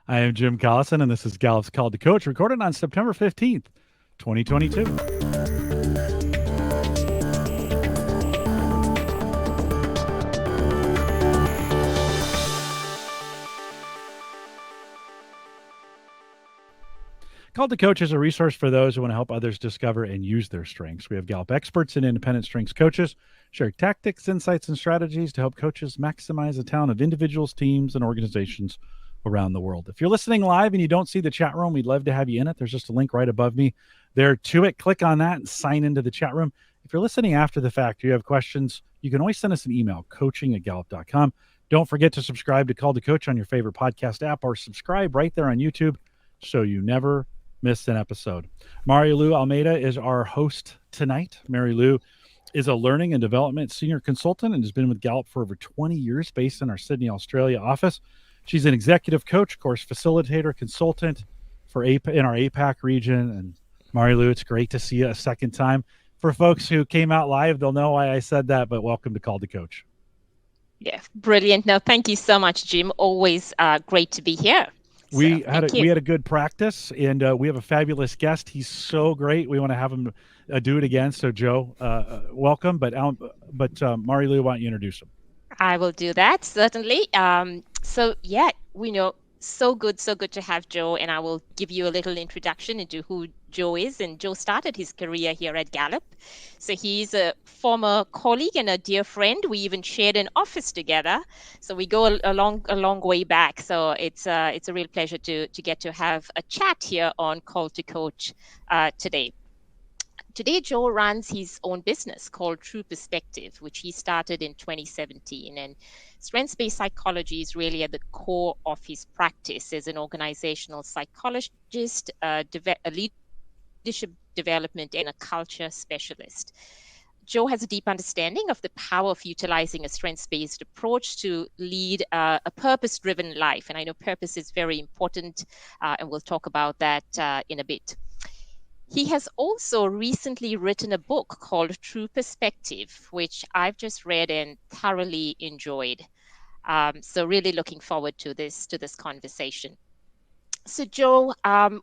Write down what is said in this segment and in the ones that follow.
I am Jim Collison, and this is Gallup's Call to Coach, recorded on September 15th, 2022. Call to Coach is a resource for those who want to help others discover and use their strengths. We have Gallup experts and independent strengths coaches sharing tactics, insights, and strategies to help coaches maximize the talent of individuals, teams, and organizations around the world. If you're listening live and you don't see the chat room, we'd love to have you in it. There's just a link right above me there to it. Click on that and sign into the chat room. If you're listening after the fact, you have questions, you can always send us an email, coaching@gallup.com. Don't forget to subscribe to Call to Coach on your favorite podcast app or subscribe right there on YouTube so you never miss an episode. Mary Lou Almeida is our host tonight. Mary Lou is a learning and development senior consultant and has been with Gallup for over 20 years, based in our Sydney, Australia office. She's an executive coach, course facilitator, consultant for in our APAC region. And Mary Lou, it's great to see you a second time. For folks who came out live, they'll know why I said that, but welcome to Call to Coach. Yeah, brilliant. No, thank you so much, Jim. Always great to be here. We had a good practice, and we have a fabulous guest. He's so great. We want to have him do it again. So, Joe, welcome. But Mary Lou, why don't you introduce him? I will do that, certainly. So good to have Joe, and I will give you a little introduction into who Joe is. And Joe started his career here at Gallup. So he's a former colleague and a dear friend. We even shared an office together. So we go a long way back. So it's a real pleasure to get to have a chat here on Call to Coach today. Today, Joe runs his own business called True Perspective, which he started in 2017. And strengths-based psychology is really at the core of his practice as an organizational psychologist, a leadership development, and a culture specialist. Joe has a deep understanding of the power of utilizing a strengths-based approach to lead a purpose-driven life. And I know purpose is very important, and we'll talk about that in a bit. He has also recently written a book called True Perspective, which I've just read and thoroughly enjoyed. So really looking forward to this conversation. So Joe,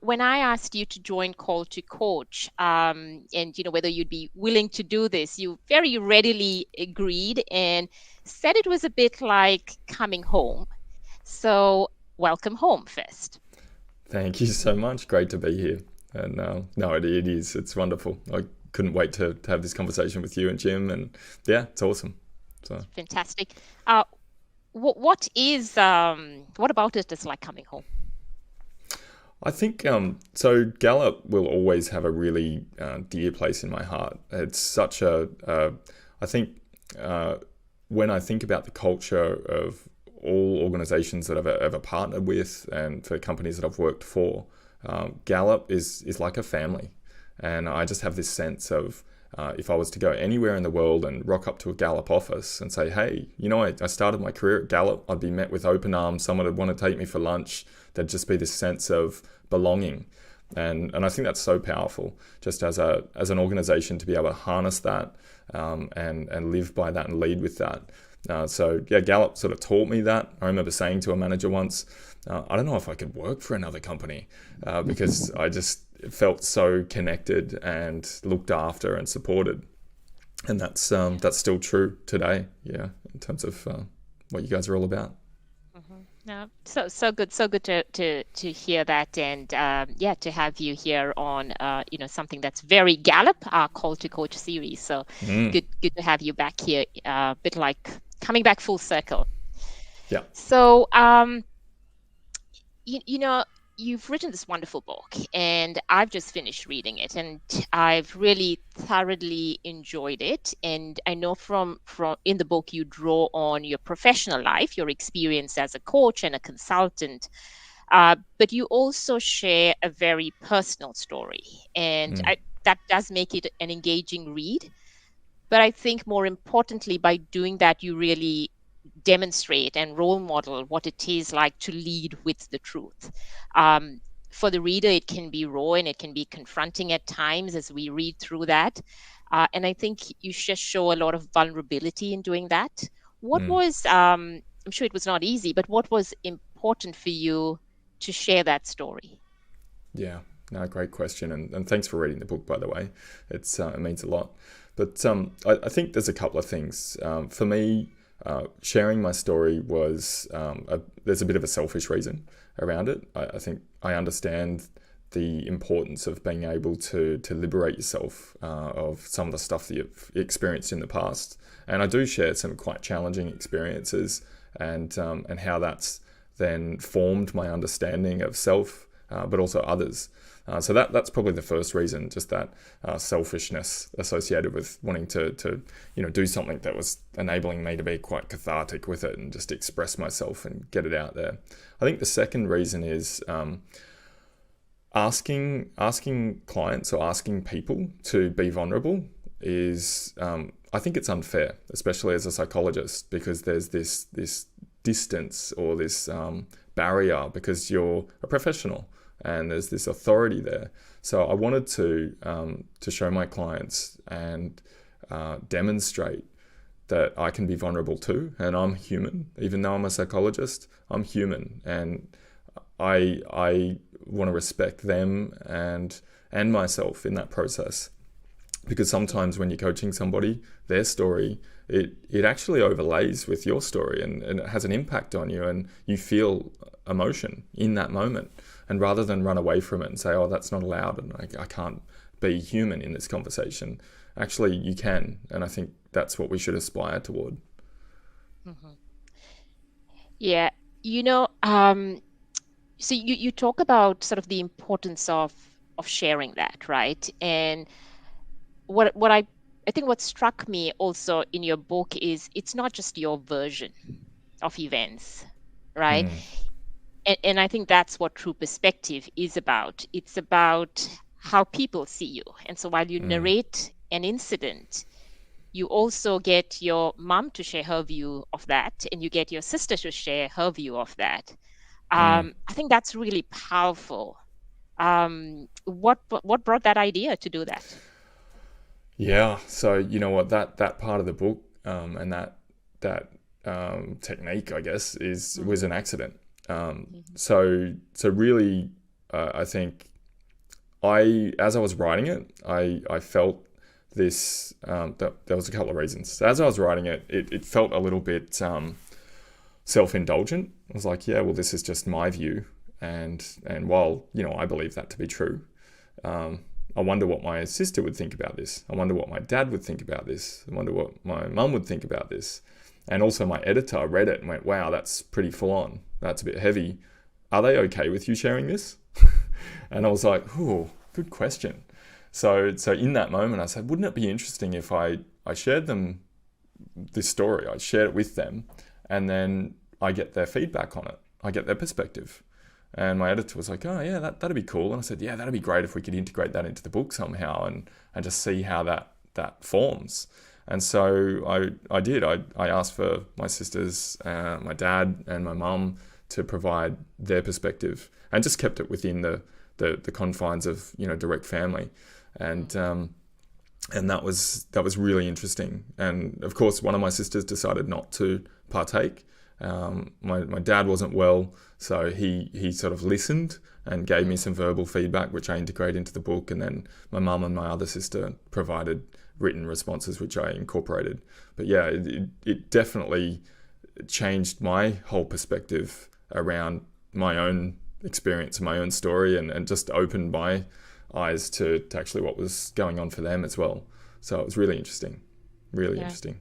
when I asked you to join Call to Coach, and whether you'd be willing to do this, you very readily agreed and said it was a bit like coming home. So welcome home first. Thank you so much. Great to be here. And it is. It's wonderful. I couldn't wait to have this conversation with you and Jim. And yeah, it's awesome. So fantastic. What about it is like coming home? I think so. Gallup will always have a really dear place in my heart. It's such I think when I think about the culture of all organizations that I've ever partnered with and for companies that I've worked for, Gallup is like a family. And I just have this sense of if I was to go anywhere in the world and rock up to a Gallup office and say, hey, I started my career at Gallup, I'd be met with open arms, someone would want to take me for lunch. There'd just be this sense of belonging. And I think that's so powerful, just as an organization to be able to harness that and live by that and lead with that. Gallup sort of taught me that. I remember saying to a manager once, I don't know if I could work for another company because I just felt so connected and looked after and supported. And that's still true today, in terms of what you guys are all about. Mm-hmm. No, so good to hear that, and to have you here on something that's very Gallup, our Call to Coach series. So good to have you back here, a bit like coming back full circle. Yeah. So you've written this wonderful book, and I've just finished reading it, and I've really thoroughly enjoyed it. And I know from in the book you draw on your professional life, your experience as a coach and a consultant, but you also share a very personal story, and that does make it an engaging read. But I think more importantly, by doing that, you really demonstrate and role model what it is like to lead with the truth. For the reader, it can be raw and it can be confronting at times as we read through that. And I think you just show a lot of vulnerability in doing that. What was, I'm sure it was not easy, but what was important for you to share that story? Yeah, no, great question. And thanks for reading the book, by the way. It means a lot. But I think there's a couple of things. For me, sharing my story was, there's a bit of a selfish reason around it. I think I understand the importance of being able to liberate yourself of some of the stuff that you've experienced in the past. And I do share some quite challenging experiences and how that's then formed my understanding of self, but also others. So that's probably the first reason, just that selfishness associated with wanting to do something that was enabling me to be quite cathartic with it and just express myself and get it out there. I think the second reason is asking clients or asking people to be vulnerable is, I think it's unfair, especially as a psychologist, because there's this distance or this barrier because you're a professional and there's this authority there. So I wanted to show my clients and demonstrate that I can be vulnerable too, and I'm human. Even though I'm a psychologist, I'm human, and I want to respect them and myself in that process. Because sometimes when you're coaching somebody, their story, it actually overlays with your story and it has an impact on you, and you feel emotion in that moment. And rather than run away from it and say, oh, that's not allowed and I can't be human in this conversation, actually you can. And I think that's what we should aspire toward. Mm-hmm. Yeah, so you talk about sort of the importance of sharing that, right? And what I think what struck me also in your book is it's not just your version of events, right? And I think that's what true perspective is about. It's about how people see you. And so while you narrate an incident, you also get your mom to share her view of that, and you get your sister to share her view of that. I think that's really powerful. What brought that idea to do that? Yeah, so you know what, that part of the book and that technique, I guess, was an accident. So really, I think as I was writing it, I felt this. There was a couple of reasons. So as I was writing it, it felt a little bit self-indulgent. I was like, yeah, well, this is just my view, and while I believe that to be true, I wonder what my sister would think about this. I wonder what my dad would think about this. I wonder what my mum would think about this. And also my editor read it and went, wow, that's pretty full on. That's a bit heavy. Are they okay with you sharing this? And I was like, ooh, good question. So in that moment, I said, wouldn't it be interesting if I shared them this story? I shared it with them, and then I get their feedback on it. I get their perspective. And my editor was like, oh yeah, that'd be cool. And I said, yeah, that'd be great if we could integrate that into the book somehow and just see how that forms. And so I did. I asked for my sisters, my dad and my mum to provide their perspective, and just kept it within the confines of direct family, and that was really interesting. And of course, one of my sisters decided not to partake. My dad wasn't well, so he sort of listened and gave me some verbal feedback, which I integrated into the book. And then my mum and my other sister provided written responses, which I incorporated. But yeah, it definitely changed my whole perspective around my own experience, my own story, and just opened my eyes to actually what was going on for them as well. So it was really interesting, interesting.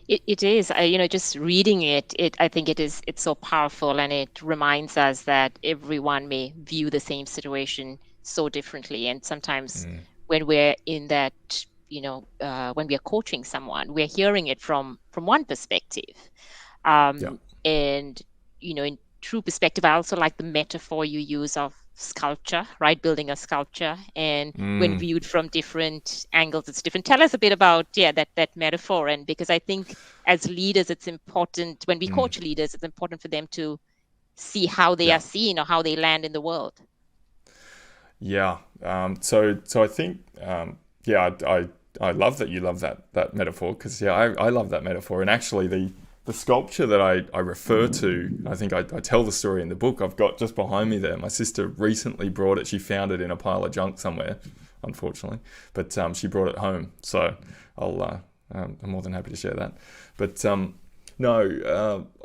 It is, just reading it, I think it's so powerful, and it reminds us that everyone may view the same situation so differently. And sometimes when we're in that, when we are coaching someone, we're hearing it from one perspective. And, in true perspective, I also like the metaphor you use of sculpture, right? Building a sculpture, and when viewed from different angles, it's different. Tell us a bit about that metaphor. And because I think as leaders, it's important when we coach leaders, it's important for them to see how they are seen or how they land in the world. Yeah. So I think I love that you love that metaphor, because I love that metaphor. And actually the sculpture that I refer to, I think I tell the story in the book. I've got just behind me there. My sister recently brought it. She found it in a pile of junk somewhere, unfortunately, but she brought it home. So I'm more than happy to share that. But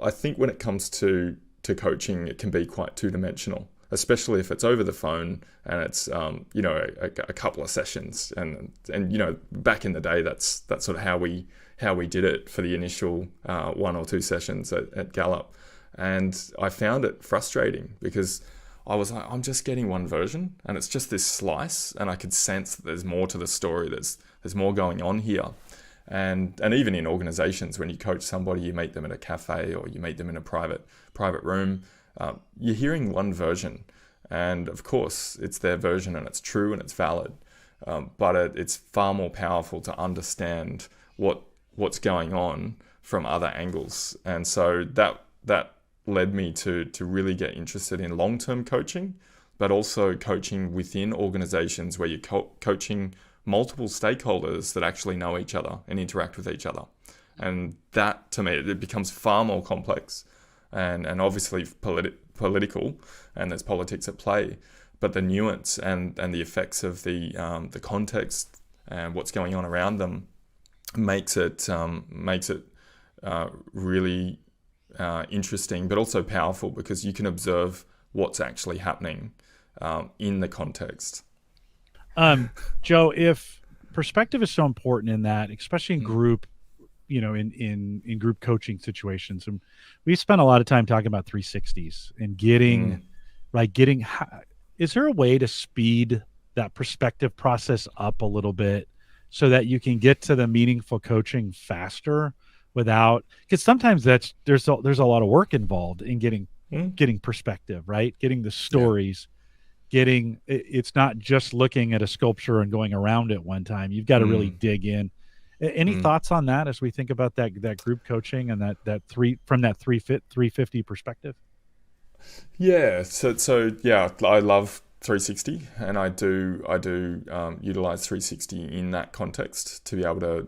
I think when it comes to coaching, it can be quite two-dimensional, especially if it's over the phone and it's a couple of sessions. And back in the day, that's sort of how we did it for the initial 1 or 2 sessions at Gallup. And I found it frustrating because I was like, I'm just getting one version and it's just this slice, and I could sense that there's more to the story. There's more going on here. And even in organizations, when you coach somebody, you meet them at a cafe or you meet them in a private room, you're hearing one version. And of course, it's their version and it's true and it's valid. But it's far more powerful to understand what's going on from other angles. And so that led me to really get interested in long-term coaching, but also coaching within organizations where you're coaching multiple stakeholders that actually know each other and interact with each other. And that, to me, it becomes far more complex and obviously political, and there's politics at play, but the nuance and the effects of the context and what's going on around them makes it really interesting, but also powerful, because you can observe what's actually happening in the context. Joe, if perspective is so important in that, especially in group, in group coaching situations, and we spent a lot of time talking about 360s and getting, is there a way to speed that perspective process up a little bit so that you can get to the meaningful coaching faster without, because sometimes there's a lot of work involved in getting perspective, right? Getting the stories. It's not just looking at a sculpture and going around it one time. You've got to really dig in. Any thoughts on that as we think about that group coaching and that 350 perspective? Yeah. So yeah, I love 360, and I do utilize 360 in that context to be able to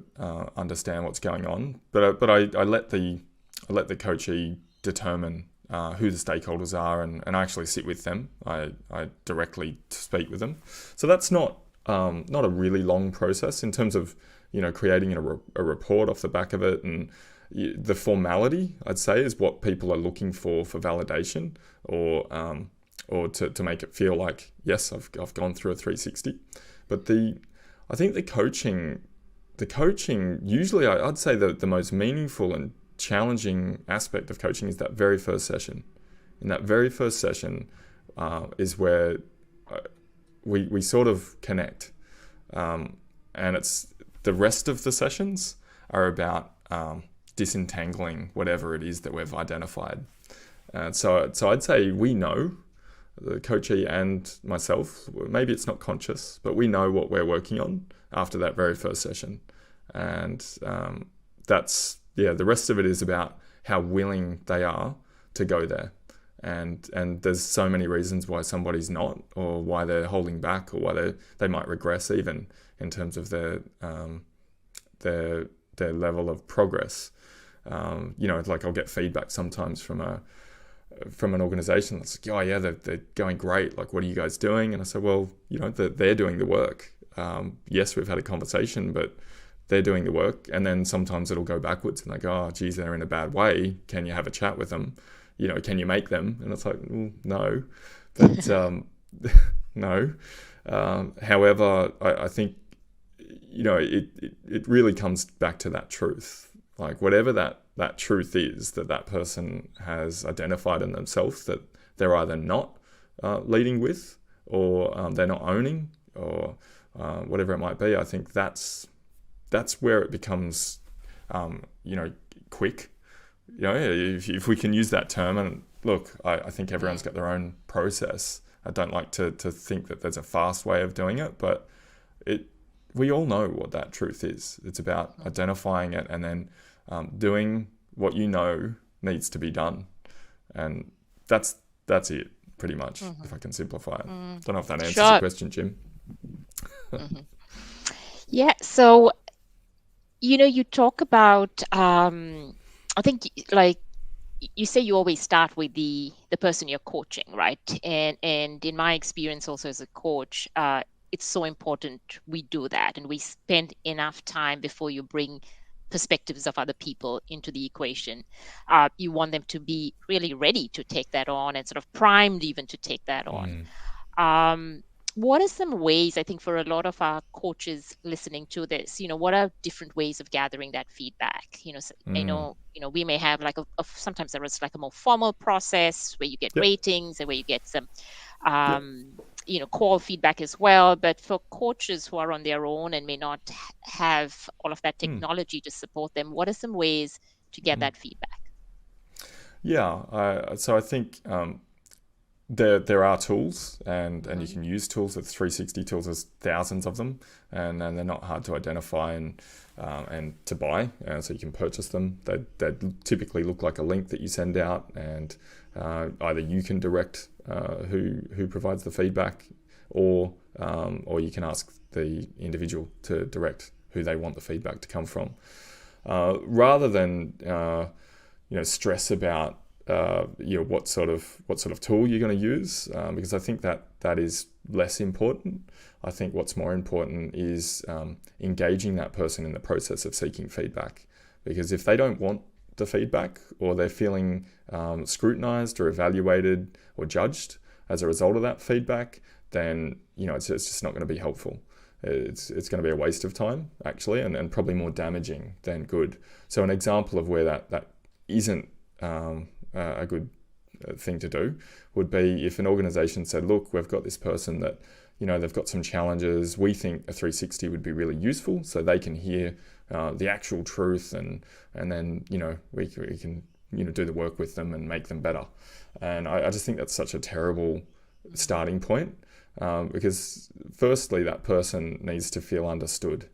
understand what's going on. But I let the coachee determine who the stakeholders are, and I actually sit with them. I directly speak with them. So that's not a really long process in terms of creating a report off the back of it. And the formality, I'd say, is what people are looking for validation or to make it feel like, yes, I've gone through a 360. But I think the coaching usually, I'd say the most meaningful and challenging aspect of coaching is that very first session. In that very first session is where we sort of connect, and it's the rest of the sessions are about disentangling whatever it is that we've identified. So I'd say we know, the coachee and myself, maybe it's not conscious, but we know what we're working on after that very first session, and the rest of it is about how willing they are to go there. And there's so many reasons why somebody's not, or why they're holding back, or why they might regress even in terms of their level of progress. Like I'll get feedback sometimes from an organization that's like, oh yeah, they're going great. Like, what are you guys doing? And I say, well, they're doing the work. Yes, we've had a conversation, but they're doing the work. And then sometimes it'll go backwards and they go, oh, geez, they're in a bad way. Can you have a chat with them? Can you make them? And it's like, no. But no. However, I think, it really comes back to that truth. Like, whatever that truth is that person has identified in themselves, that they're either not leading with, or they're not owning, or whatever it might be. I think that's where it becomes, quick. If we can use that term, and look, I think everyone's got their own process. I don't like to think that there's a fast way of doing it, but we all know what that truth is. It's about identifying it and then doing what needs to be done. And that's it, pretty much, if I can simplify it. Don't know if that answers the question, Jim. Yeah, so you talk about I think like you say, you always start with the person you're coaching, right? And in my experience also as a coach, it's so important we do that, and we spend enough time before you bring perspectives of other people into the equation. You want them to be really ready to take that on, and sort of primed even to take that on. Um, what are some ways, I think, for a lot of our coaches listening to this, what are different ways of gathering that feedback? So I know, we may have like sometimes there is like a more formal process where you get Yep. ratings and where you get some, Yep. call feedback as well. But for coaches who are on their own and may not have all of that technology to support them, what are some ways to get that feedback? Yeah. So I think there are tools, and you can use tools. With 360 tools, there's thousands of them, and they're not hard to identify and to buy. So you can purchase them. They typically look like a link that you send out, and either you can direct who provides the feedback, or you can ask the individual to direct who they want the feedback to come from, rather than stress about what sort of tool you're going to use, because I think that is less important. I think what's more important is engaging that person in the process of seeking feedback, because if they don't want the feedback, or they're feeling scrutinized or evaluated or judged as a result of that feedback, then it's just not going to be helpful. It's going to be a waste of time, actually, and probably more damaging than good. So an example of where that isn't a good thing to do would be if an organization said, look, we've got this person that, they've got some challenges. We think a 360 would be really useful, so they can hear the actual truth, and then, we can, do the work with them and make them better. And I just think that's such a terrible starting point, because firstly, that person needs to feel understood.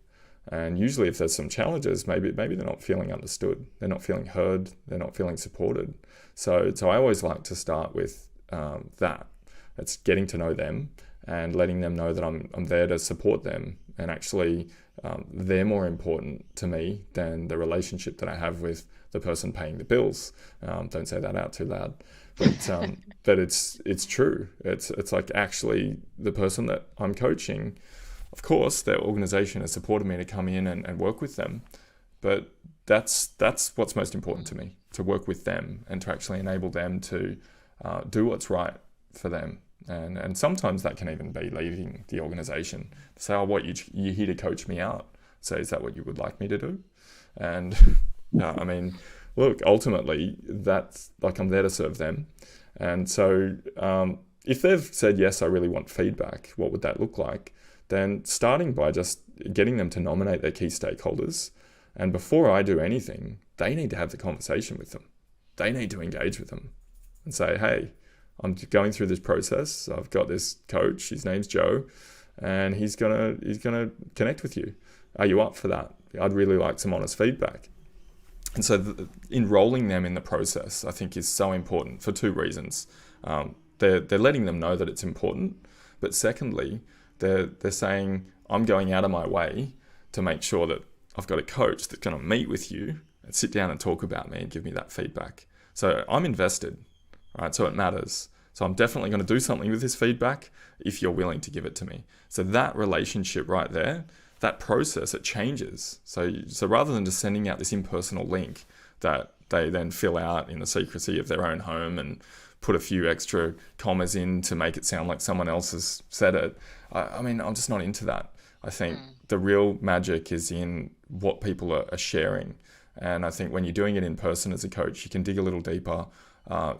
And usually if there's some challenges, maybe they're not feeling understood. They're not feeling heard. They're not feeling supported. So I always like to start with that. It's getting to know them and letting them know that I'm there to support them. And actually, they're more important to me than the relationship that I have with the person paying the bills. Don't say that out too loud. But it's true. It's like, actually, the person that I'm coaching, of course, their organization has supported me to come in and work with them, but that's what's most important to me, to work with them and to actually enable them to do what's right for them. And sometimes that can even be leaving the organization. Say, oh, what, you're here to coach me out? So is that what you would like me to do? And I mean, look, ultimately, that's like, I'm there to serve them. And so if they've said, yes, I really want feedback, what would that look like? Then starting by just getting them to nominate their key stakeholders. And before I do anything, they need to have the conversation with them. They need to engage with them and say, hey, I'm going through this process. I've got this coach, his name's Joe, and he's gonna connect with you. Are you up for that? I'd really like some honest feedback. And so enrolling them in the process, I think, is so important for two reasons. They're letting them know that it's important, but secondly, they're saying, I'm going out of my way to make sure that I've got a coach that's going to meet with you and sit down and talk about me and give me that feedback. So I'm invested, right? So it matters. So I'm definitely going to do something with this feedback if you're willing to give it to me. So that relationship right there, that process, it changes. So rather than just sending out this impersonal link that they then fill out in the secrecy of their own home and put a few extra commas in to make it sound like someone else has said it, I mean, I'm just not into that. I think the real magic is in what people are sharing. And I think when you're doing it in person as a coach, you can dig a little deeper.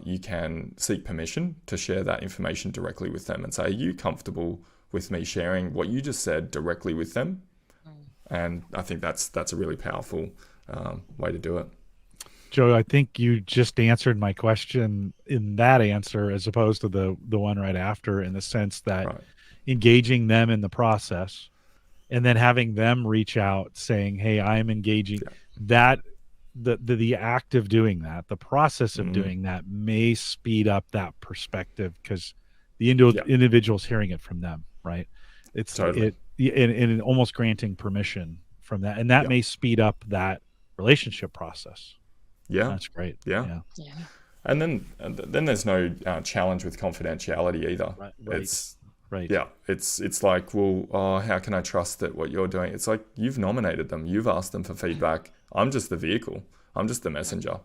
You can seek permission to share that information directly with them and say, are you comfortable with me sharing what you just said directly with them? And I think that's a really powerful way to do it. Joe, I think you just answered my question in that answer, as opposed to the one right after, in the sense that engaging them in the process and then having them reach out saying, hey, I'm engaging, that the act of doing that, the process of doing that, may speed up that perspective, because the individual's hearing it from them, right? It's totally. And almost granting permission from that, and that may speed up that relationship process. Yeah, That's great. yeah. Yeah. And then there's no challenge with confidentiality either. Right. It's like, well, how can I trust that what you're doing? It's like, you've nominated them, you've asked them for feedback. I'm just the vehicle, I'm just the messenger.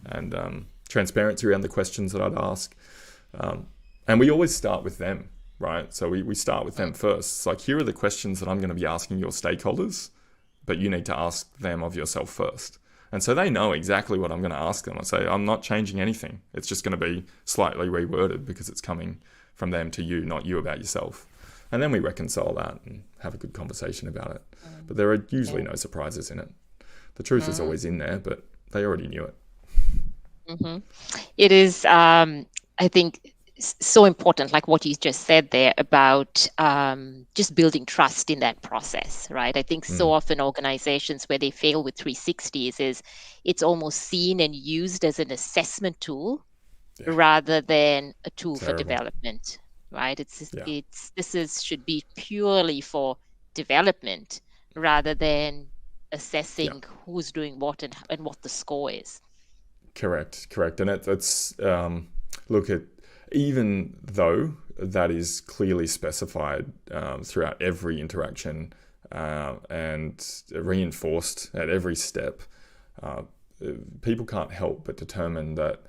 And transparency around the questions that I'd ask. And we always start with them, right? So we start with them first. It's like, here are the questions that I'm going to be asking your stakeholders, but you need to ask them of yourself first. And so they know exactly what I'm going to ask them. I say, I'm not changing anything. It's just going to be slightly reworded because it's coming from them to you, not you about yourself. And then we reconcile that and have a good conversation about it. But there are usually no surprises in it. The truth is always in there, but they already knew it. It is, I think, so important, like what you just said there about just building trust in that process, right? I think so often organizations where they fail with 360s is it's almost seen and used as an assessment tool rather than a tool for development, right? Should be purely for development rather than assessing who's doing what and what the score is. Correct. And it's look at, even though that is clearly specified throughout every interaction and reinforced at every step, people can't help but determine that,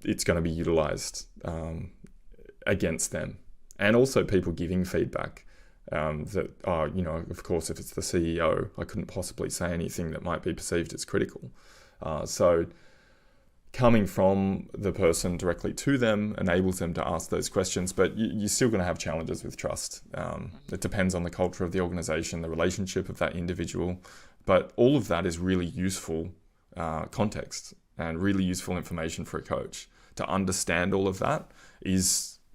it's going to be utilized against them. And also people giving feedback that, of course, if it's the CEO, I couldn't possibly say anything that might be perceived as critical. So coming from the person directly to them enables them to ask those questions, but you're still going to have challenges with trust. It depends on the culture of the organization, the relationship of that individual, but all of that is really useful context and really useful information for a coach to understand. All of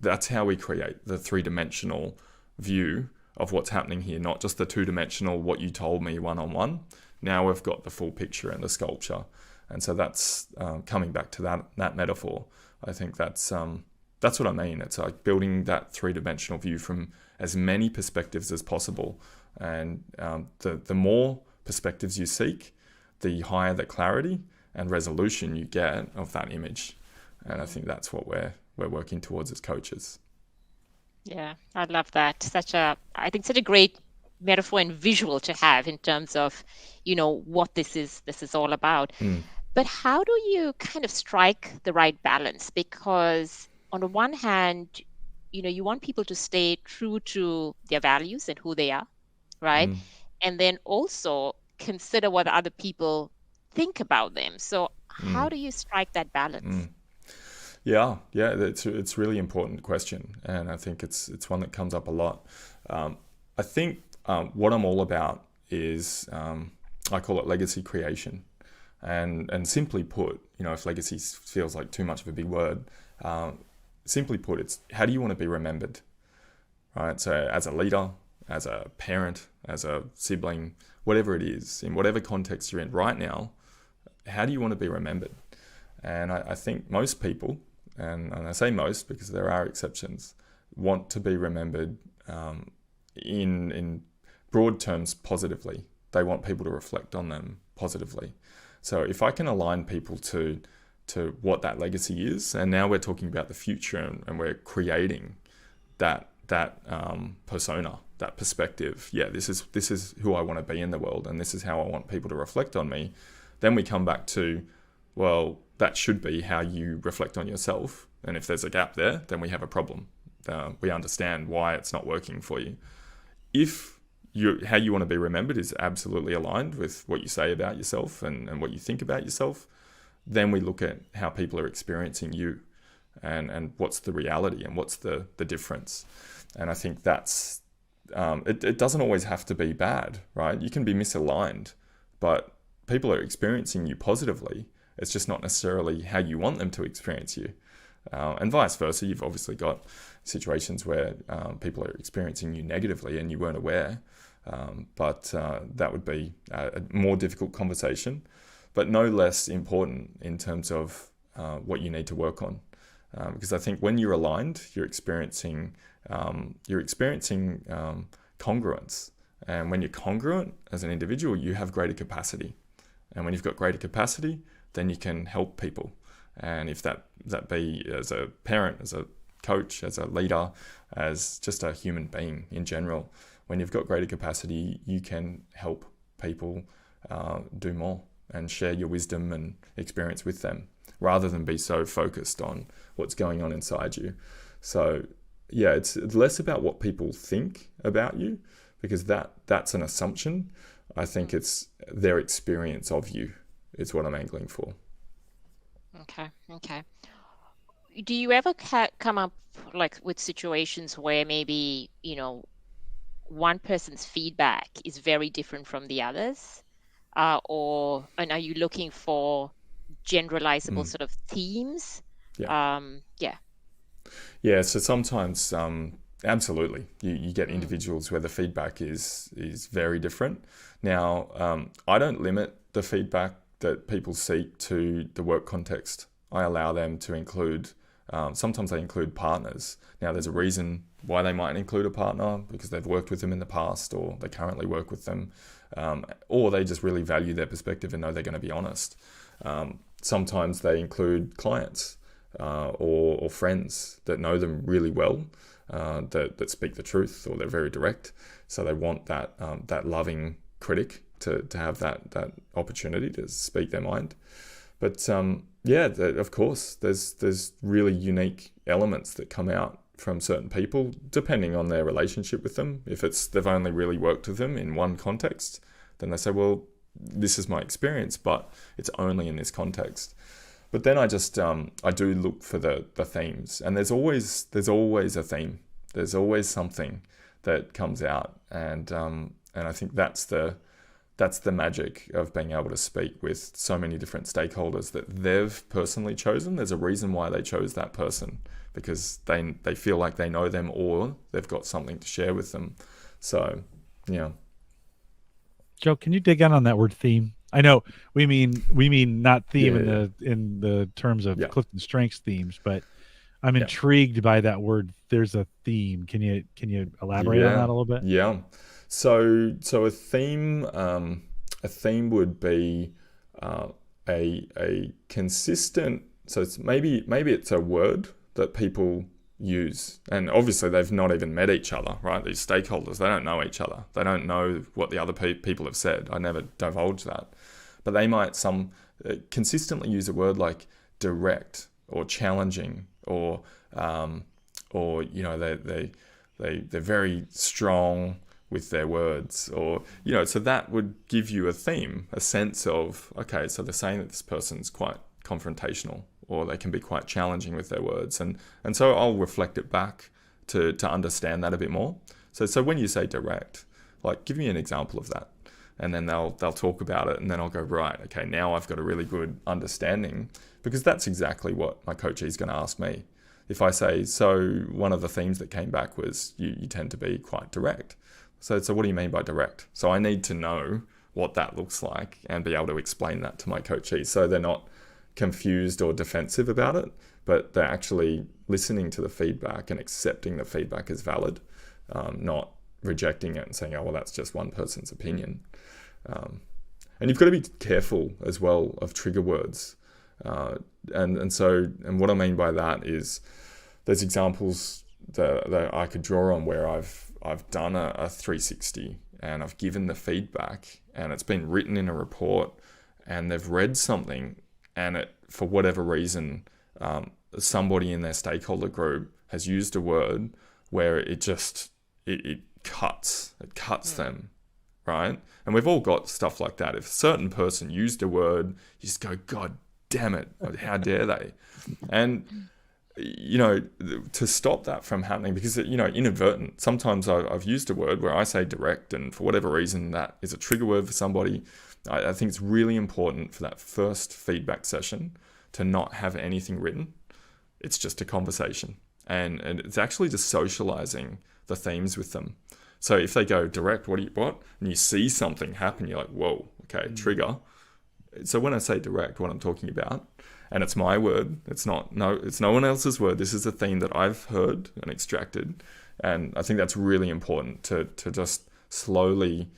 that's how we create the 3-dimensional view of what's happening here, not just the 2-dimensional what you told me one-on-one. Now we've got the full picture and the sculpture. And so that's coming back to that metaphor. I think that's what I mean. It's like building that 3-dimensional view from as many perspectives as possible. And the more perspectives you seek, the higher the clarity and resolution you get of that image. And I think that's what we're working towards as coaches. Yeah, I love that. I think such a great metaphor and visual to have in terms of, what this is all about. But how do you kind of strike the right balance? Because on the one hand, you want people to stay true to their values and who they are, right? And then also consider what other people think about them. So how do you strike that balance? Yeah, it's a really important question, and I think it's one that comes up a lot. I think what I'm all about is I call it legacy creation. And simply put, if legacy feels like too much of a big word, simply put, it's how do you want to be remembered, right? So as a leader, as a parent, as a sibling, whatever it is, in whatever context you're in right now, how do you want to be remembered? And I think most people, and I say most because there are exceptions, want to be remembered in broad terms positively. They want people to reflect on them positively. So if I can align people to what that legacy is, and now we're talking about the future and we're creating that persona, that perspective. Yeah, this is who I want to be in the world, and this is how I want people to reflect on me. Then we come back to, well, that should be how you reflect on yourself. And if there's a gap there, then we have a problem. We understand why it's not working for you. If how you want to be remembered is absolutely aligned with what you say about yourself and what you think about yourself, then we look at how people are experiencing you and what's the reality and what's the difference. And I think that's, it doesn't always have to be bad, right? You can be misaligned, but people are experiencing you positively. It's just not necessarily how you want them to experience you. And vice versa, you've obviously got situations where people are experiencing you negatively and you weren't aware. But that would be a more difficult conversation, but no less important in terms of what you need to work on. Because I think when you're aligned, you're experiencing congruence. And when you're congruent as an individual, you have greater capacity. And when you've got greater capacity, then you can help people. And if that be as a parent, as a coach, as a leader, as just a human being in general, when you've got greater capacity, you can help people do more and share your wisdom and experience with them, rather than be so focused on what's going on inside you. So yeah, it's less about what people think about you, because that's an assumption. I think it's their experience of you is what I'm angling for. Okay. Do you ever come up like with situations where maybe, one person's feedback is very different from the others? And are you looking for generalizable sort of themes? Yeah. Yeah, so sometimes, absolutely, you get individuals where the feedback is very different. Now, I don't limit the feedback that people seek to the work context. I allow them to include, sometimes they include partners. Now, there's a reason why they might include a partner, because they've worked with them in the past, or they currently work with them, or they just really value their perspective and know they're going to be honest. Sometimes they include clients. Or friends that know them really well, that speak the truth, or they're very direct. So they want that loving critic to have that opportunity to speak their mind. But of course, there's really unique elements that come out from certain people, depending on their relationship with them. If they've only really worked with them in one context, then they say, well, this is my experience, but it's only in this context. But then I do look for the themes, and there's always a theme. There's always something that comes out, and I think that's the magic of being able to speak with so many different stakeholders that they've personally chosen. There's a reason why they chose that person, because they feel like they know them, or they've got something to share with them. So, yeah. Joe, can you dig in on that word theme? I know we mean not theme in the terms of CliftonStrengths themes, but I'm intrigued by that word. There's a theme. Can you elaborate on that a little bit? Yeah. So a theme would be a consistent. So it's maybe it's a word that people use, and obviously they've not even met each other, right? These stakeholders, they don't know each other. They don't know what the other people have said. I never divulge that, but they might consistently use a word like direct or challenging, or they're very strong with their words, or so that would give you a theme, a sense of, okay, so they're saying that this person's quite confrontational, or they can be quite challenging with their words. And so I'll reflect it back to understand that a bit more. So when you say direct, like, give me an example of that. And then they'll talk about it, and then I'll go, right, okay, now I've got a really good understanding, because that's exactly what my coachee is going to ask me. If I say, so one of the themes that came back was you tend to be quite direct. So what do you mean by direct? So I need to know what that looks like and be able to explain that to my coachee, so they're not confused or defensive about it, but they're actually listening to the feedback and accepting the feedback as valid, not rejecting it and saying, oh, well, that's just one person's opinion. And you've got to be careful as well of trigger words. And what I mean by that is there's examples that I could draw on where I've done a 360 and I've given the feedback, and it's been written in a report, and they've read something, and it, for whatever reason, somebody in their stakeholder group has used a word where it cuts them, right? And we've all got stuff like that. If a certain person used a word, you just go, God damn it, how dare they? And to stop that from happening, because inadvertent, sometimes I've used a word where I say direct, and for whatever reason that is a trigger word for somebody. I think it's really important for that first feedback session to not have anything written. It's just a conversation, and it's actually just socializing the themes with them. So if they go direct, what? And you see something happen, you're like, whoa, okay, trigger. So when I say direct, what I'm talking about, and it's my word, it's no one else's word. This is a theme that I've heard and extracted, and I think that's really important to just slowly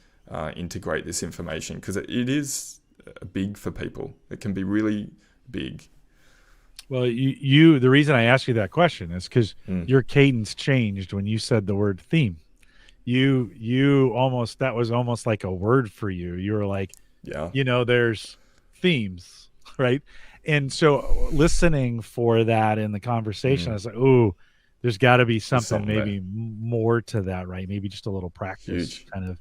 integrate this information, because it is big for people. It can be really big. Well, the reason I asked you that question is because your cadence changed when you said the word theme. You almost, that was almost like a word for you. You were like, there's themes, right? And so listening for that in the conversation, I was like, oh, there's got to be something maybe more to that, right? Maybe just a little practice kind of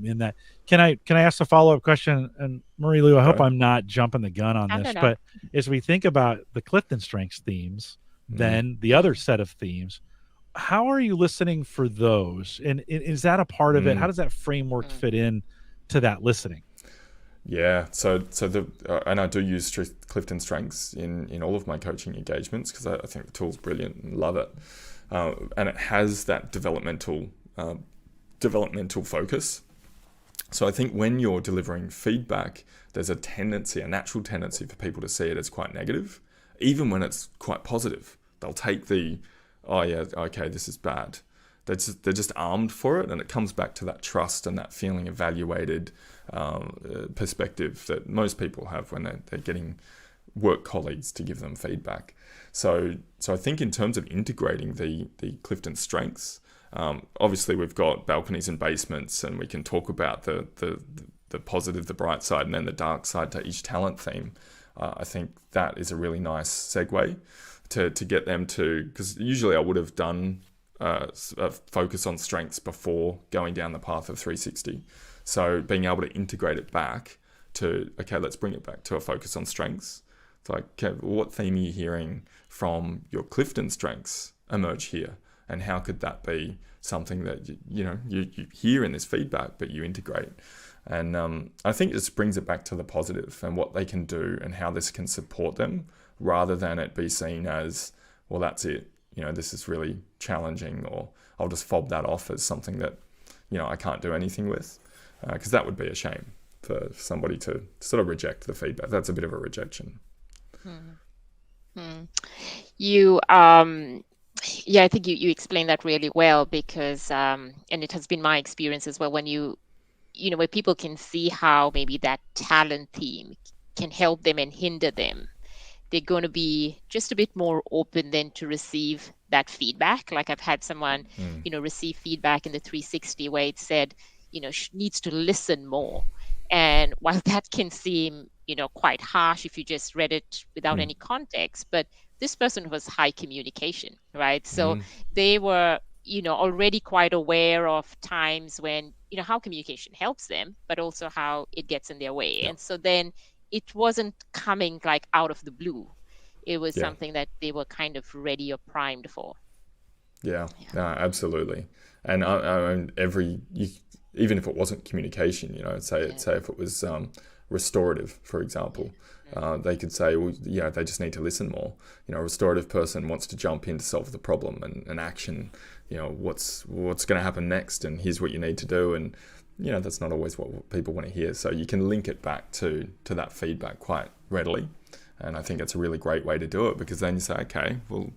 in that. Can I ask a follow-up question? And Marie Lou, I hope I'm not jumping the gun on this, but as we think about the CliftonStrengths themes, then the other set of themes, how are you listening for those? And is that a part of it? How does that framework fit in to that listening? Yeah, so and I do use CliftonStrengths in all of my coaching engagements because I think the tool's brilliant and love it, and it has that developmental focus. So I think when you're delivering feedback, there's a natural tendency for people to see it as quite negative, even when it's quite positive. They'll take this is bad. They're just armed for it, and it comes back to that trust and that feeling evaluated perspective that most people have when they're getting work colleagues to give them feedback. So I think in terms of integrating the CliftonStrengths, obviously we've got balconies and basements, and we can talk about the positive, the bright side, and then the dark side to each talent theme. I think that is a really nice segue to get them to, because usually I would have done a focus on strengths before going down the path of 360. So being able to integrate it back to, okay, let's bring it back to a focus on strengths. It's like, okay, what theme are you hearing from your CliftonStrengths emerge here? And how could that be something that you hear in this feedback, but you integrate? And I think it just brings it back to the positive and what they can do and how this can support them, rather than it be seen as, well, that's it. This is really challenging, or I'll just fob that off as something that, I can't do anything with, because that would be a shame for somebody to sort of reject the feedback. That's a bit of a rejection. You, I think you explained that really well, because, and it has been my experience as well, when where people can see how maybe that talent theme can help them and hinder them, they're going to be just a bit more open then to receive that feedback. Like I've had someone, receive feedback in the 360 where it said, needs to listen more. And while that can seem, quite harsh if you just read it without any context, but this person was high communication, right? So they were, already quite aware of times when, how communication helps them, but also how it gets in their way. And so then it wasn't coming like out of the blue. It was something that they were kind of ready or primed for. Yeah, no, absolutely. And even if it wasn't communication, say if it was restorative, for example, they could say, well, they just need to listen more. A restorative person wants to jump in to solve the problem and action, what's going to happen next, and here's what you need to do. And that's not always what people want to hear. So you can link it back to that feedback quite readily. And I think it's a really great way to do it, because then you say, okay, well,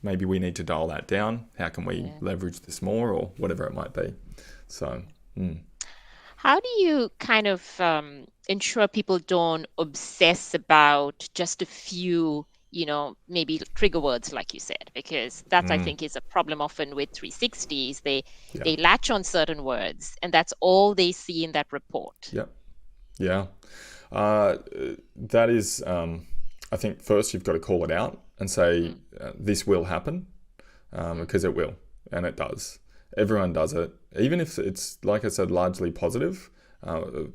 maybe we need to dial that down. How can we leverage this more, or whatever it might be? So, How do you kind of ensure people don't obsess about just a few, maybe trigger words, like you said? Because that's, I think, is a problem often with 360s. They latch on certain words, and that's all they see in that report. Yeah. That is, I think first you've got to call it out and say, this will happen, because it will, and it does. Everyone does it. Even if it's, like I said, largely positive,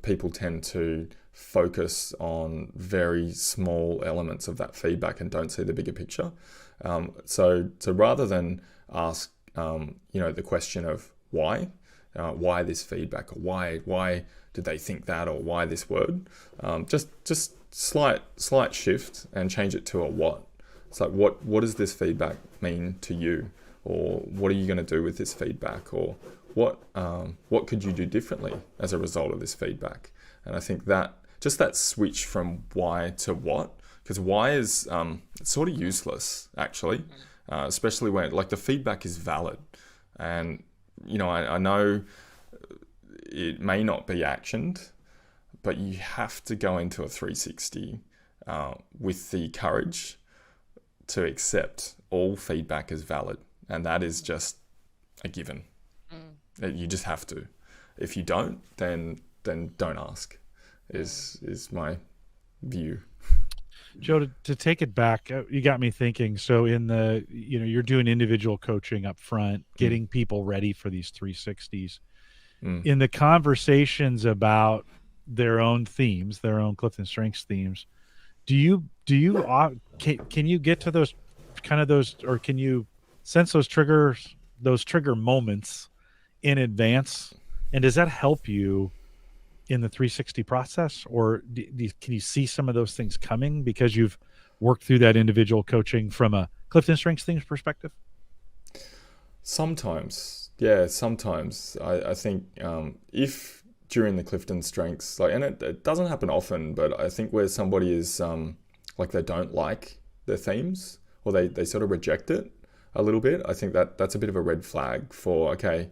people tend to focus on very small elements of that feedback and don't see the bigger picture. So rather than ask, the question of why this feedback, or why did they think that, or why this word, just slight shift and change it to a what. It's like, what does this feedback mean to you? Or what are you going to do with this feedback? Or what could you do differently as a result of this feedback? And I think that just that switch from why to what, because why is it's sort of useless, actually, especially when the feedback is valid. And, I know it may not be actioned, but you have to go into a 360 with the courage to accept all feedback as valid. And that is just a given. You just have to. If you don't, then don't ask, is my view. Joe, to take it back, you got me thinking. So in the, you're doing individual coaching up front, getting people ready for these 360s. In the conversations about their own themes, their own CliftonStrengths themes, do you can you get to those or can you sense those trigger moments in advance? And does that help you in the 360 process, or can you see some of those things coming because you've worked through that individual coaching from a CliftonStrengths themes perspective? Sometimes, yeah, sometimes. I think if during the CliftonStrengths, and it doesn't happen often, but I think where somebody is they don't like their themes, or they sort of reject it a little bit, I think that's a bit of a red flag for, okay,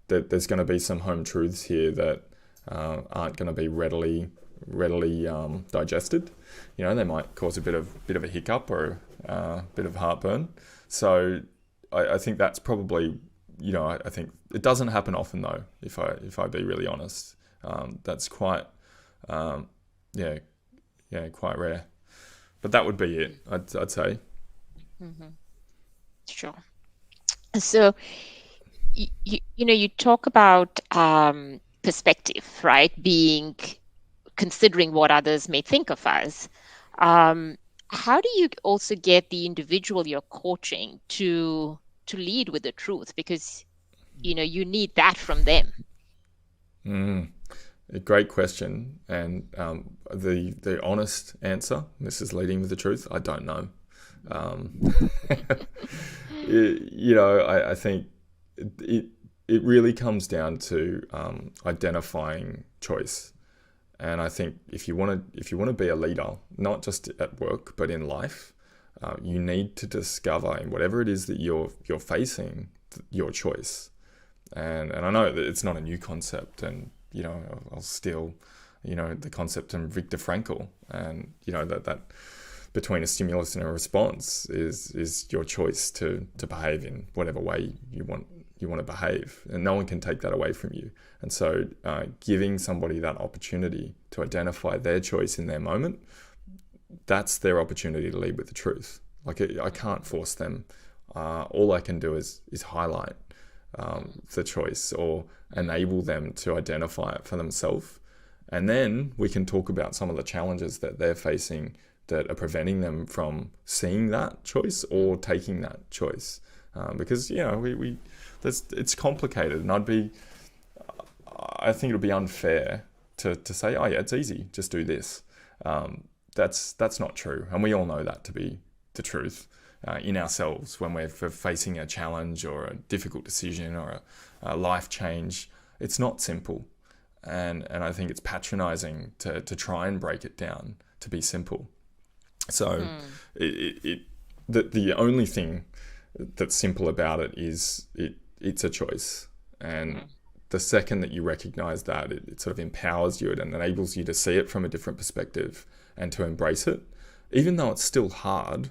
that there's going to be some home truths here that aren't going to be readily digested. They might cause a bit of a hiccup or a bit of heartburn. So I think that's probably, I think it doesn't happen often though, if I be really honest. That's quite, quite rare. But that would be it, I'd say. Mm-hmm. Sure. So, you talk about perspective, right? Considering what others may think of us. How do you also get the individual you're coaching to lead with the truth? Because, you need that from them. A great question. And the honest answer, this is leading with the truth, I don't know. I think it really comes down to identifying choice. And I think if you want to be a leader, not just at work but in life, you need to discover in whatever it is that you're facing your choice. And I know that it's not a new concept, and I'll steal the concept from Viktor Frankl, and that between a stimulus and a response is your choice to behave in whatever way you want to behave, and no one can take that away from you. And so giving somebody that opportunity to identify their choice in their moment, that's their opportunity to lead with the truth. I can't force them. All I can do is highlight the choice or enable them to identify it for themselves. And then we can talk about some of the challenges that they're facing that are preventing them from seeing that choice or taking that choice. Because, it's complicated, and I think it would be unfair to say, oh yeah, it's easy, just do this. That's not true. And we all know that to be the truth in ourselves when we're facing a challenge or a difficult decision or a life change. It's not simple. And I think it's patronizing to try and break it down to be simple. So the only thing that's simple about it is it's a choice. And the second that you recognize that, it sort of empowers you and enables you to see it from a different perspective and to embrace it. Even though it's still hard,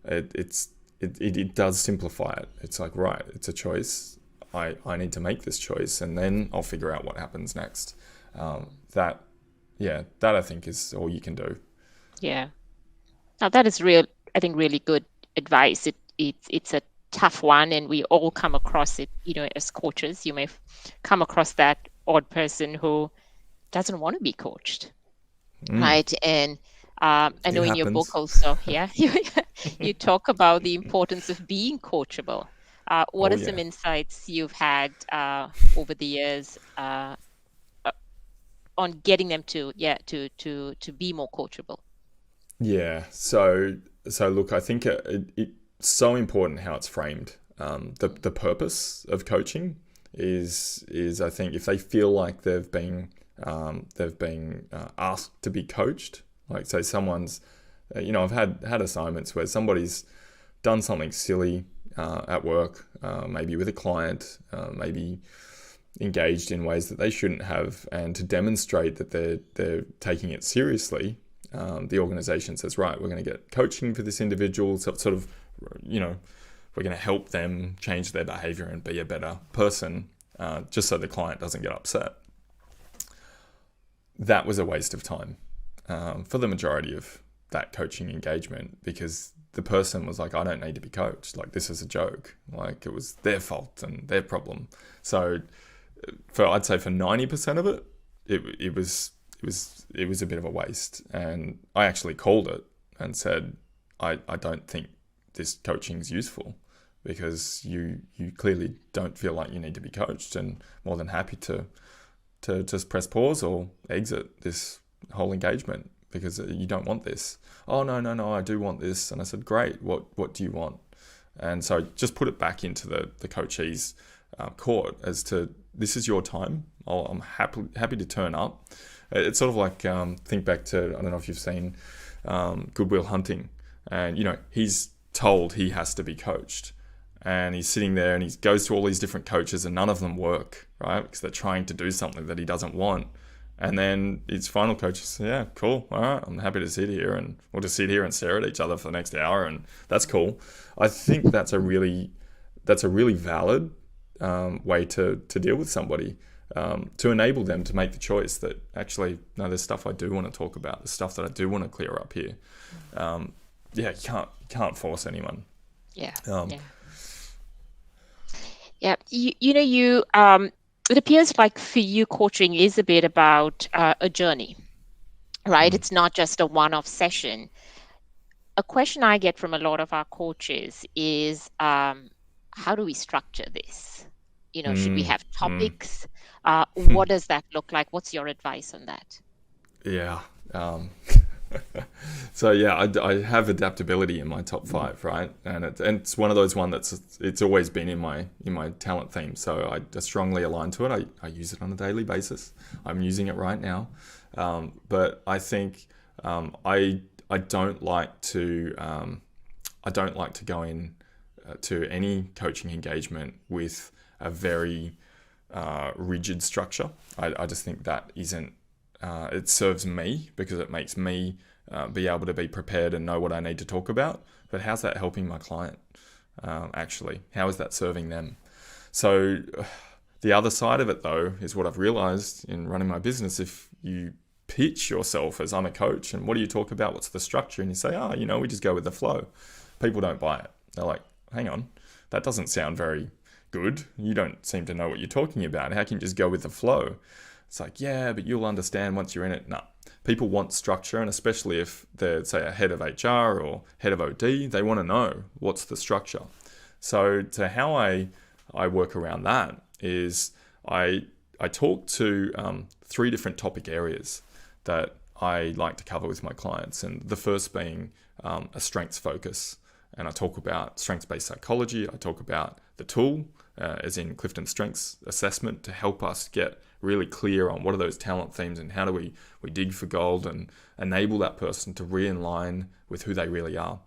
it does simplify it. It's like, right, it's a choice. I need to make this choice, and then I'll figure out what happens next. That I think is all you can do. Yeah. Now that is I think really good advice. It's a tough one, and we all come across it, as coaches. You may come across that odd person who doesn't want to be coached, right? And I know in your book also, you talk about the importance of being coachable. What are some insights you've had over the years on getting them to be more coachable? Yeah. So look, I think it's so important how it's framed. The purpose of coaching is I think if they feel like they've been asked to be coached, like say someone's, I've had assignments where somebody's done something silly at work, maybe with a client, maybe engaged in ways that they shouldn't have, and to demonstrate that they're taking it seriously, the organization says, right, we're going to get coaching for this individual, so sort of, we're going to help them change their behavior and be a better person, just so the client doesn't get upset. That was a waste of time for the majority of that coaching engagement, because the person was like, I don't need to be coached. Like, this is a joke. Like, it was their fault and their problem. So I'd say for 90% of it, it was a bit of a waste. And I actually called it and said, I don't think this coaching is useful, because you clearly don't feel like you need to be coached, and more than happy to just press pause or exit this whole engagement, because you don't want this. Oh, no, I do want this. And I said, great, what do you want? And so just put it back into the coachees court as to, this is your time. I'm happy to turn up. It's sort of like, think back to, I don't know if you've seen Good Will Hunting, and he's told he has to be coached, and he's sitting there and he goes to all these different coaches and none of them work, right? Because they're trying to do something that he doesn't want. And then his final coach says, yeah, cool, all right, I'm happy to sit here, and we'll just sit here and stare at each other for the next hour, and that's cool. I think that's a really valid way to deal with somebody, to enable them to make the choice that, actually, no, there's stuff I do want to talk about, there's stuff that I do want to clear up here. You can't force anyone. Yeah. It appears like for you, coaching is a bit about a journey, right? It's not just a one-off session. A question I get from a lot of our coaches is, how do we structure this? Should we have topics? What does that look like? What's your advice on that? Yeah. So yeah, I have adaptability in my top 5, right? And it's one of those it's always been in my talent theme. So I strongly align to it. I use it on a daily basis. I'm using it right now. But I think I don't like to go in to any coaching engagement with a very rigid structure. I just think that isn't. It serves me, because it makes me be able to be prepared and know what I need to talk about. But how's that helping my client, actually? How is that serving them? So the other side of it, though, is what I've realized in running my business. If you pitch yourself as, I'm a coach, and what do you talk about? What's the structure? And you say, we just go with the flow. People don't buy it. They're like, hang on, that doesn't sound very good. You don't seem to know what you're talking about. How can you just go with the flow? It's like, yeah, but you'll understand once you're in it. No, people want structure, and especially if they're, say, a head of HR or head of OD, they want to know what's the structure. So how I work around that is I talk to 3 different topic areas that I like to cover with my clients, and the first being a strengths focus. And I talk about strengths-based psychology. I talk about the tool, as in CliftonStrengths assessment, to help us get really clear on what are those talent themes and how do we dig for gold and enable that person to re-align with who they really are.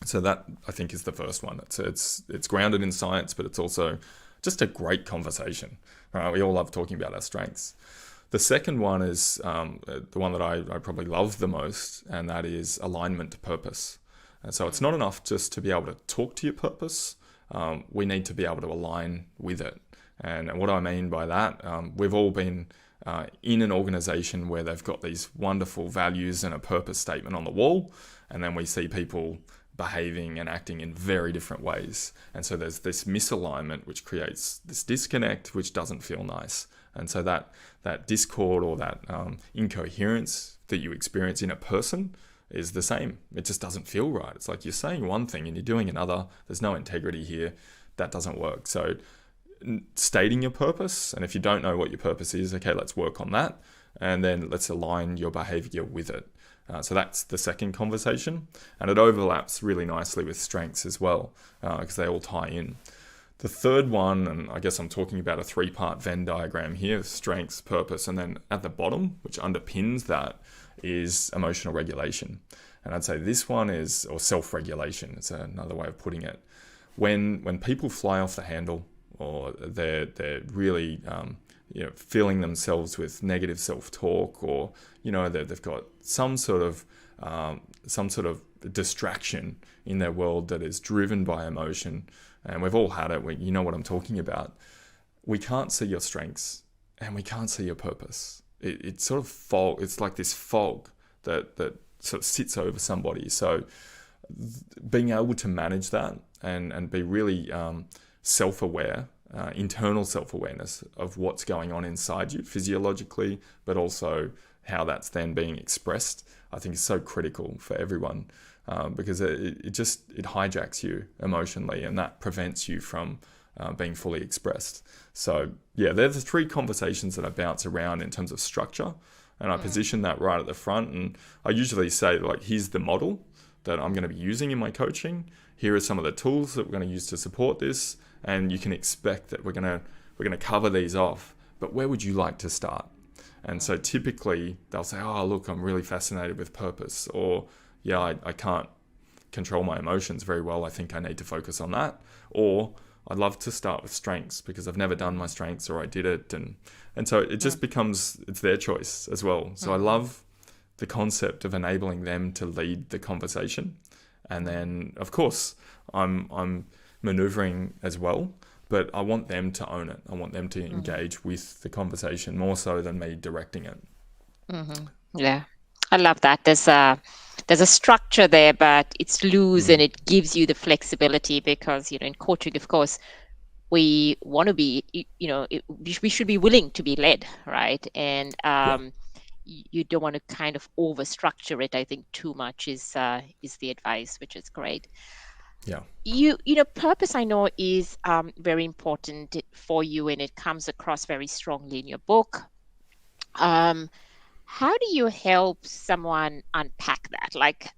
So that, I think, is the first one. It's grounded in science, but it's also just a great conversation. Right? We all love talking about our strengths. The second one is the one that I probably love the most, and that is alignment to purpose. And so it's not enough just to be able to talk to your purpose. We need to be able to align with it. And what I mean by that, we've all been in an organization where they've got these wonderful values and a purpose statement on the wall, and then we see people behaving and acting in very different ways. And so there's this misalignment, which creates this disconnect, which doesn't feel nice. And so that discord or that incoherence that you experience in a person is the same. It just doesn't feel right. It's like you're saying one thing and you're doing another. There's no integrity here. That doesn't work. So stating your purpose, and if you don't know what your purpose is, okay, let's work on that, and then let's align your behavior with it. So that's the second conversation, and it overlaps really nicely with strengths as well, because they all tie in. The third one, and I guess I'm talking about a 3-part Venn diagram here: strengths, purpose, and then at the bottom, which underpins that, is emotional regulation. And I'd say this one is, or self-regulation, it's another way of putting it. When people fly off the handle, or they're really filling themselves with negative self-talk, or they've got some sort of distraction in their world that is driven by emotion. And we've all had it. You know what I'm talking about. We can't see your strengths and we can't see your purpose. It's sort of fog. It's like this fog that sort of sits over somebody. So being able to manage that and be really self-aware, internal self-awareness of what's going on inside you physiologically, but also how that's then being expressed, I think is so critical for everyone, because it hijacks you emotionally, and that prevents you from being fully expressed. So yeah, they're the three conversations that I bounce around in terms of structure, and I position that right at the front. And I usually say, like, here's the model that I'm going to be using in my coaching. Here are some of the tools that we're going to use to support this, and you can expect that we're going to cover these off. But where would you like to start? And so typically they'll say, oh, look, I'm really fascinated with purpose, or yeah, I can't control my emotions very well. I think I need to focus on that. Or I'd love to start with strengths because I've never done my strengths, or I did it. And so it just becomes, it's their choice as well. So I love the concept of enabling them to lead the conversation. And then, of course, I'm maneuvering as well, but I want them to own it. I want them to engage with the conversation more so than me directing it. Yeah, I love that. There's a structure there, but it's loose and it gives you the flexibility, because, in coaching, of course, we want to be, we should be willing to be led, right? And you don't want to kind of over structure it. I think too much is the advice, which is great. Yeah. Purpose, I know, is very important for you, and it comes across very strongly in your book. How do you help someone unpack that? Like,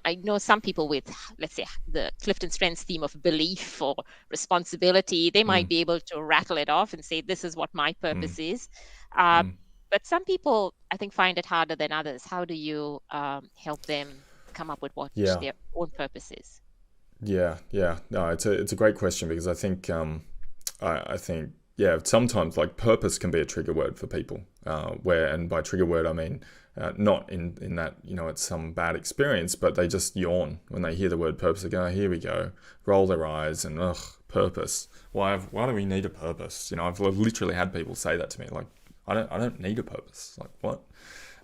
I know some people with, let's say, the CliftonStrengths theme of belief or responsibility, they might be able to rattle it off and say, this is what my purpose is. But some people, I think, find it harder than others. How do you help them come up with what their own purpose is? Yeah. No, it's a great question, because I think sometimes, like, purpose can be a trigger word for people. And by trigger word I mean not in that it's some bad experience, but they just yawn when they hear the word purpose. They go, oh, here we go, roll their eyes, and purpose. Why do we need a purpose? I've literally had people say that to me, like, I don't need a purpose. Like, what?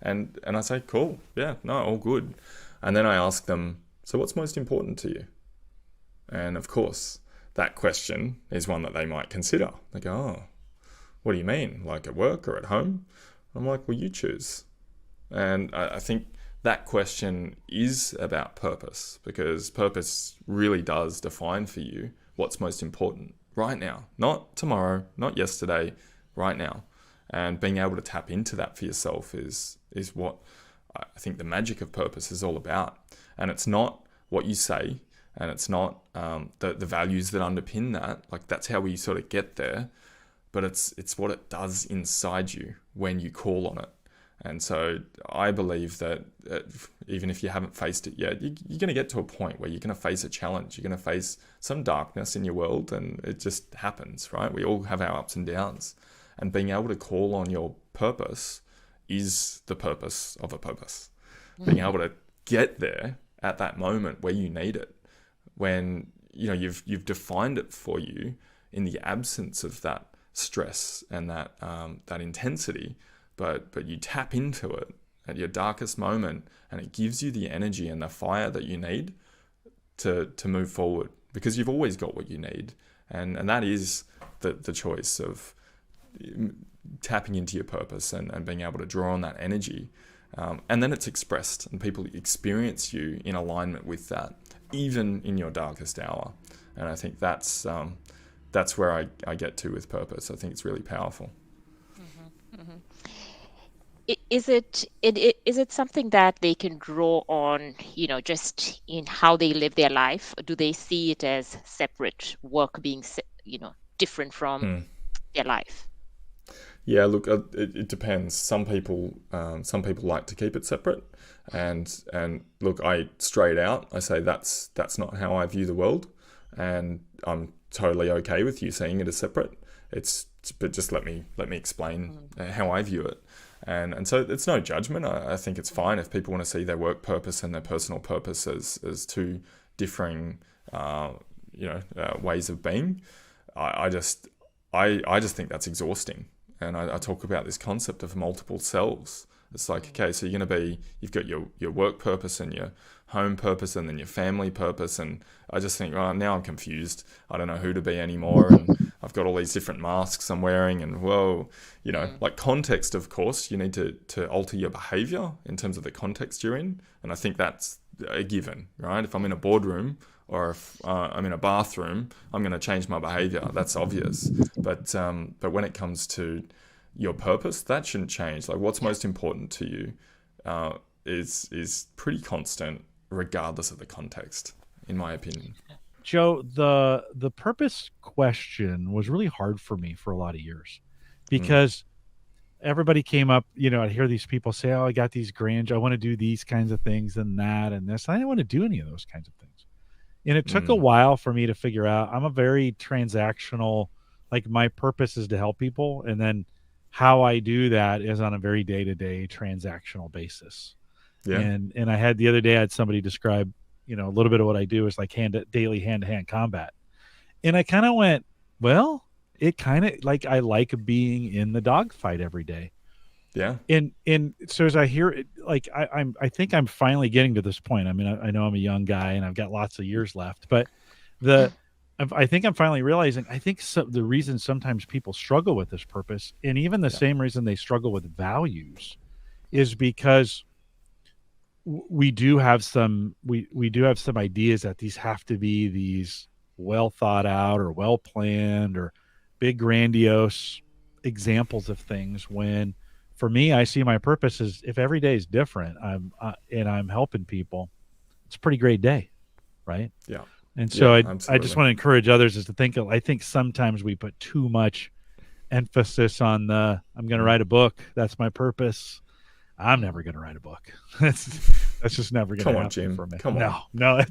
And I say, cool, yeah, no, all good. And then I ask them, so what's most important to you? And of course, that question is one that they might consider. They go, oh, what do you mean? Like, at work or at home? I'm like, well, you choose. And I think that question is about purpose, because purpose really does define for you what's most important right now, not tomorrow, not yesterday, right now. And being able to tap into that for yourself is what I think the magic of purpose is all about. And it's not what you say, and it's not the values that underpin that. Like, that's how we sort of get there, but it's what it does inside you when you call on it. And so I believe that even if you haven't faced it yet, you're going to get to a point where you're going to face a challenge. You're going to face some darkness in your world, and it just happens, right? We all have our ups and downs. And being able to call on your purpose is the purpose of a purpose. Being able to get there at that moment where you need it, when you've defined it for you in the absence of that stress and that intensity, but you tap into it at your darkest moment, and it gives you the energy and the fire that you need to move forward, because you've always got what you need, and that is the choice of tapping into your purpose and being able to draw on that energy, and then it's expressed, and people experience you in alignment with that, even in your darkest hour. And I think that's where I get to with purpose. I think it's really powerful. Is it something that they can draw on, just in how they live their life? Or do they see it as separate, work being, different from their life? Yeah, look, it depends. Some people like to keep it separate, and look, I straight out, I say that's not how I view the world, and I'm totally okay with you seeing it as separate. But just let me explain how I view it. And so it's no judgment. I think it's fine if people want to see their work purpose and their personal purpose as two differing, ways of being. I just think that's exhausting. And I talk about this concept of multiple selves. It's like, okay, so you've got your work purpose and your home purpose and then your family purpose. And I just think, oh, now I'm confused. I don't know who to be anymore. And I've got all these different masks I'm wearing. And whoa, like context, of course, you need to alter your behavior in terms of the context you're in. And I think that's a given, right? If I'm in a boardroom or if I'm in a bathroom, I'm going to change my behavior. That's obvious. But when it comes to your purpose, that shouldn't change. Like what's most important to you is pretty constant regardless of the context, in my opinion. Joe, the purpose question was really hard for me for a lot of years because everybody came up, I'd hear these people say, oh, I got these I want to do these kinds of things and that and this. I didn't want to do any of those kinds of things. And it took a while for me to figure out I'm a very transactional, like my purpose is to help people. And then how I do that is on a very day-to-day transactional basis. Yeah. And I had the other day, I had somebody describe, a little bit of what I do is like daily hand-to-hand combat. And I kind of went, well, it kind of like I like being in the dogfight every day. Yeah. And so as I hear it, like I think I'm finally getting to this point. I mean, I know I'm a young guy and I've got lots of years left, but I think I'm finally realizing, I think the reason sometimes people struggle with this purpose, and even the same reason they struggle with values, is because we do have some ideas that these have to be these well thought out or well planned or big grandiose examples of things. When for me, I see my purpose as if every day is different, and I'm helping people, it's a pretty great day, right? Yeah. And so I just want to encourage others is to think, I think sometimes we put too much emphasis on I'm going to write a book. That's my purpose. I'm never going to write a book. That's just never going to happen Jim. for me. Come on. No,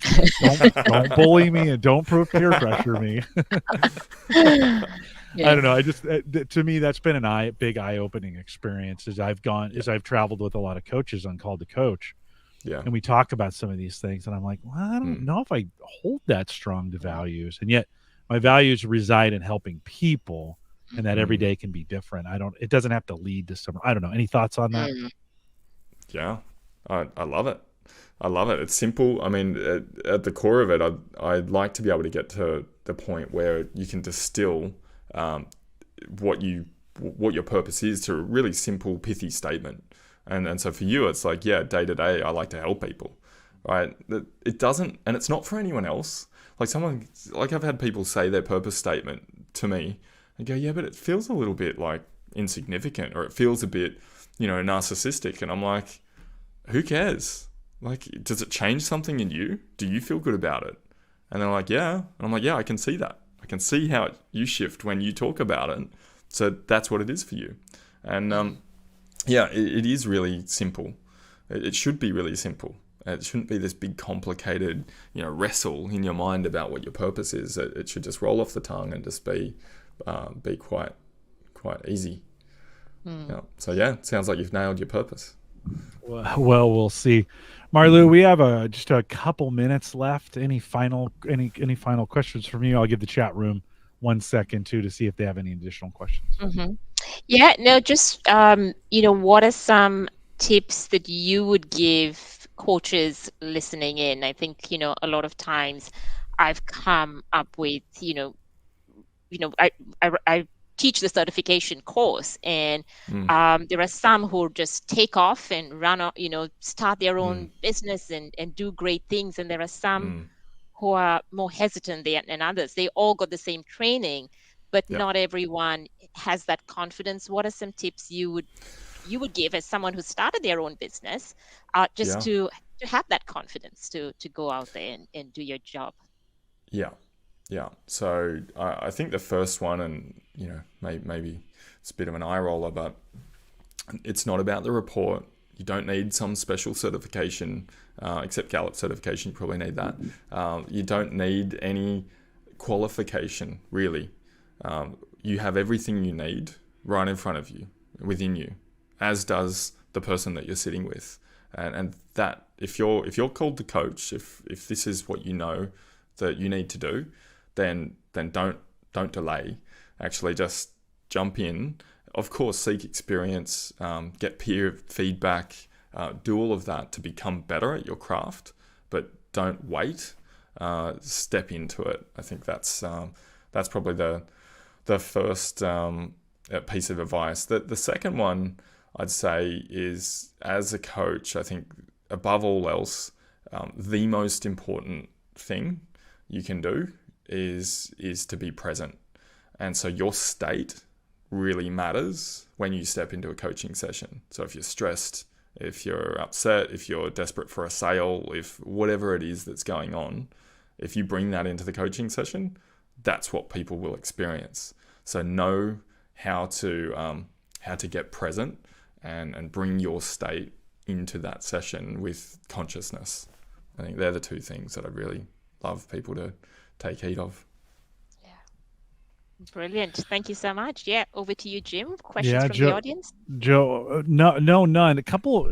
don't bully me and don't peer pressure me. Yeah. I don't know. I just, to me, that's been a big eye-opening experience as I've traveled with a lot of coaches on Called to Coach. Yeah. And we talk about some of these things and I'm like, well, I don't know if I hold that strong to values. And yet my values reside in helping people, and that every day can be different. It doesn't have to lead to some, I don't know. Any thoughts on that? Yeah. I love it. I love it. It's simple. I mean, at the core of it, I'd like to be able to get to the point where you can distill what your purpose is to a really simple, pithy statement. And so for you, it's like, day to day, I like to help people, right? It doesn't, and it's not for anyone else. Like I've had people say their purpose statement to me and go, yeah, but it feels a little bit like insignificant, or it feels a bit, narcissistic. And I'm like, who cares? Like, does it change something in you? Do you feel good about it? And they're like, yeah. And I'm like, yeah, I can see that. I can see how you shift when you talk about it. So that's what it is for you. And, it is really simple. It should be really simple. It shouldn't be this big, complicated, wrestle in your mind about what your purpose is. It should just roll off the tongue and just be quite easy. Yeah. So it sounds like you've nailed your purpose. Well, we'll see. Marlou, we have just a couple minutes left. Any final questions from you? I'll give the chat room 1 second too to see if they have any additional questions. Mm-hmm. Yeah, no, just, what are some tips that you would give coaches listening in? I think, a lot of times I've come up with, I teach the certification course, and there are some who just take off and run, start their own business and do great things. And there are some who are more hesitant than others. They all got the same training, but not everyone has that confidence. What are some tips you would give as someone who started their own business, to have that confidence to go out there and do your job? Yeah. So I think the first one, and maybe it's a bit of an eye roller, but it's not about the report. You don't need some special certification, except Gallup certification. You probably need that. You don't need any qualification, really. You have everything you need right in front of you, within you, as does the person that you're sitting with. And that if you're called to coach, if this is what you know that you need to do, then don't delay. Actually, just jump in. Of course, seek experience, get peer feedback, do all of that to become better at your craft, but don't wait. Step into it. I think that's probably the first piece of advice. The second one I'd say is, as a coach, I think above all else, the most important thing you can do is to be present. And so your state really matters when you step into a coaching session. So if you're stressed, if you're upset, if you're desperate for a sale, if whatever it is that's going on, if you bring that into the coaching session, that's what people will experience. So know how to get present and bring your state into that session with consciousness. I think they're the two things that I really love people to take heed of. Yeah. Brilliant. Thank you so much. Yeah, over to you, Jim. Questions from the audience? Joe, no, none. A couple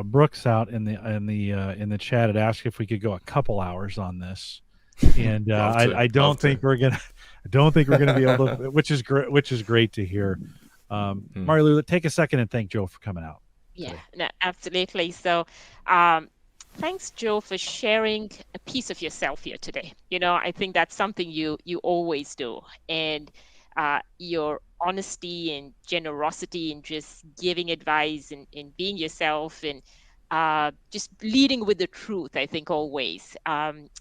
Brooks out in the chat had asked if we could go a couple hours on this, and I don't think we're gonna be able to, which is great to hear. Mari-Lou, take a second and thank Joe for coming out. Yeah, no, absolutely. So, thanks, Joe, for sharing a piece of yourself here today. I think that's something you always do, and your honesty and generosity and just giving advice and being yourself and just leading with the truth, I think always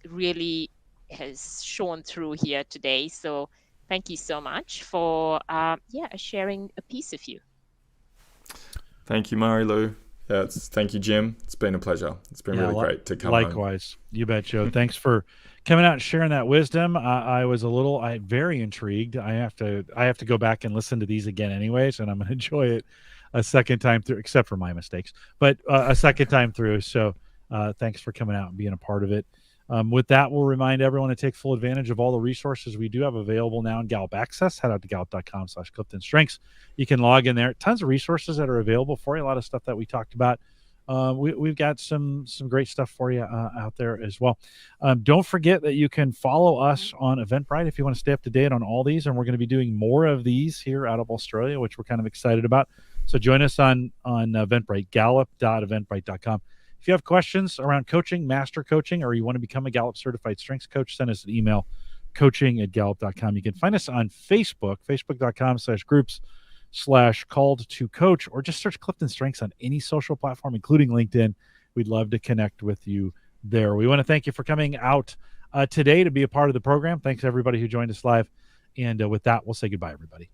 really has shown through here today. So thank you so much for sharing a piece of you. Thank you, Mari-Lou. Thank you, Jim. It's been a pleasure. It's been really great to come. Likewise. You bet, Joe. Thanks for coming out and sharing that wisdom. I was very intrigued. I have to go back and listen to these again anyways, and I'm going to enjoy it a second time through, except for my mistakes, but a second time through. So thanks for coming out and being a part of it. With that, we'll remind everyone to take full advantage of all the resources we do have available now in Gallup Access. Head out to gallup.com/CliftonStrengths. You can log in there. Tons of resources that are available for you. A lot of stuff that we talked about. We've got some great stuff for you out there as well. Don't forget that you can follow us on Eventbrite if you want to stay up to date on all these. And we're going to be doing more of these here out of Australia, which we're kind of excited about. So join us on Eventbrite, gallup.eventbrite.com. If you have questions around coaching, master coaching, or you want to become a Gallup certified strengths coach, send us an email, coaching@gallup.com. You can find us on Facebook, facebook.com/groups/called-to-coach, or just search Clifton Strengths on any social platform, including LinkedIn. We'd love to connect with you there. We want to thank you for coming out today to be a part of the program. Thanks to everybody who joined us live. And with that, we'll say goodbye, everybody.